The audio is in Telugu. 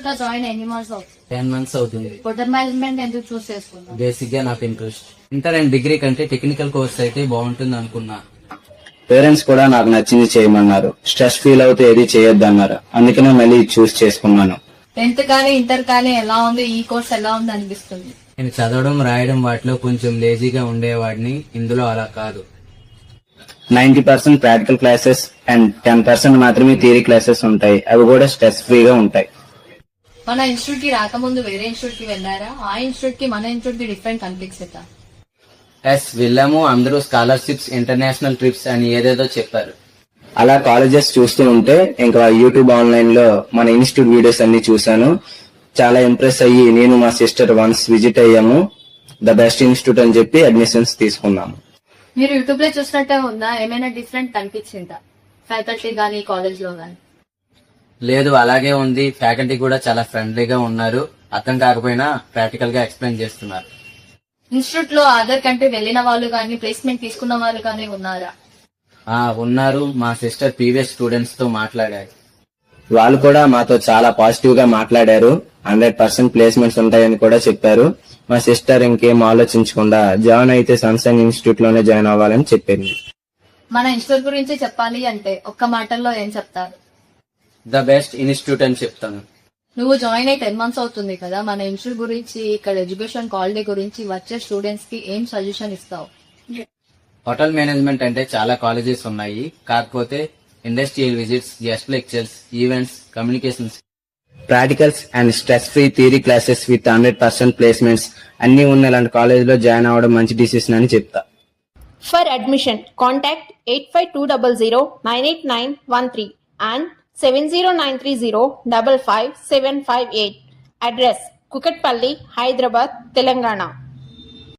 ఇంకా జాయిన్ ఎన్ని మంత్స్ అవుతుంది? 10 months అవుతుంది. హోటల్ మేనేజ్మెంట్ ఎందుకు చూస్ చేసుకున్నాం? బేసిక్ గా నాకు ఇంట్రెస్ట్. ఇంటర్ అండ్ డిగ్రీ కంటే టెక్నికల్ కోర్స్ అయితే బాగుంటుంది అనుకున్నా. పేరెంట్స్ కూడా నాకు నచ్చింది చేయమన్నారు. స్ట్రెస్ ఫీల్ అవుతే ఏది చేయొద్దన్నారు. అందుకనే మళ్ళీ చూస్ చేసుకున్నాను. 10th కానీ ఇంటర్ కానీ ఎలా ఉంది, ఈ కోర్స్ ఎలా ఉంది అనిపిస్తుంది? నేను చదవడం రాయడం వాటిలో కొంచెం లేజీగా ఉండేవాడిని. ఇందులో అలా కాదు. 90% ప్రాక్టికల్ క్లాసెస్ అండ్ 10% మాత్రమే థియరీ క్లాసెస్ ఉంటాయి. అవి కూడా స్ట్రెస్ ఫ్రీగా ఉంటాయి. మన ఇన్స్టిట్యూట్ కి రాకముందు వేరే ఇన్స్టిట్యూట్ కి వెళ్ళారా? ఆ ఇన్స్టిట్యూట్ కి మన ఇన్స్టిట్యూట్ కి డిఫరెంట్ కనిపిస్తుందా? వెళ్ళాము. అందరూ స్కాలర్షిప్స్, ఇంటర్నేషనల్ ట్రిప్స్ అని ఏదేదో చెప్పారు. అలా కాలేజెస్ చూస్తూ ఉంటే ఇంకా యూట్యూబ్ ఆన్లైన్ లో మన ఇన్స్టిట్యూట్ వీడియోస్ అన్ని చూశాను. చాలా ఇంప్రెస్ అయ్యి నేను మా సిస్టర్ వన్స్ విజిట్ అయ్యాము. ద బెస్ట్ ఇన్స్టిట్యూట్ అని చెప్పి అడ్మిషన్స్ తీసుకున్నాము. మీరు యూట్యూబ్ లో చూసినట్టే ఉందా? ఏమైనా డిఫరెంట్ కనిపించిందా ఫ్యాకల్టీ గానీ కాలేజ్ లో గానీ? లేదు, అలాగే ఉంది. ఫ్యాకల్టీ కూడా చాలా ఫ్రెండ్లీగా ఉన్నారు. అర్థం కాకపోయినా ప్రాక్టికల్ గా ఎక్స్ప్లెయిన్ చేస్తున్నారు. ఇన్స్టిట్యూట్ లో అదర్ కంట్రీ వెళ్లిన వాళ్ళు కానీ ప్లేస్మెంట్ తీసుకున్న వాళ్ళు కానీ ఉన్నారా? ఉన్నారు. మా సిస్టర్ ప్రీవియస్ స్టూడెంట్స్ తో మాట్లాడారు. వాళ్ళు కూడా మాతో చాలా పాజిటివ్ గా మాట్లాడారు. 100% ప్లేస్మెంట్స్ ఉంటాయని కూడా చెప్పారు. మా సిస్టర్ ఇంకేం ఆలోచించకుండా జాయిన్ అయితే సన్సైన్ ఇన్స్టిట్యూట్ లోనే జాయిన్ అవ్వాలని చెప్పింది. మన ఇన్స్టిట్యూట్ గురించి చెప్పాలి అంటే ఒక్క మాటల్లో ఏం చెప్తారు? ద బెస్ట్ ఇన్స్టిట్యూట్ అని చెప్తాను. నువ్వు జాయిన్ అయి 10 months అవుతుంది కదా, మన ఇన్స్టిట్యూట్ గురించి, ఇక్కడ ఎడ్యుకేషన్ క్వాలిటీ గురించి వచ్చే స్టూడెంట్స్ కి ఏం సజెషన్ ఇస్తావు? హోటల్ మేనేజ్మెంట్ అంటే చాలా కాలేజెస్ ఉన్నాయి. కాకపోతే industrial visits, guest lectures, events, communications, practicals and stress free theory classes with 100% placements అన్ని ఉన్న ఇలాంటి కాలేజ్ లో జాయిన్ అవ్వడం మంచి డిసిషన్ అని చెప్తా. For admission, contact 8520098913 and 70930 55758. Address: Kukatpalli, Hyderabad, Telangana.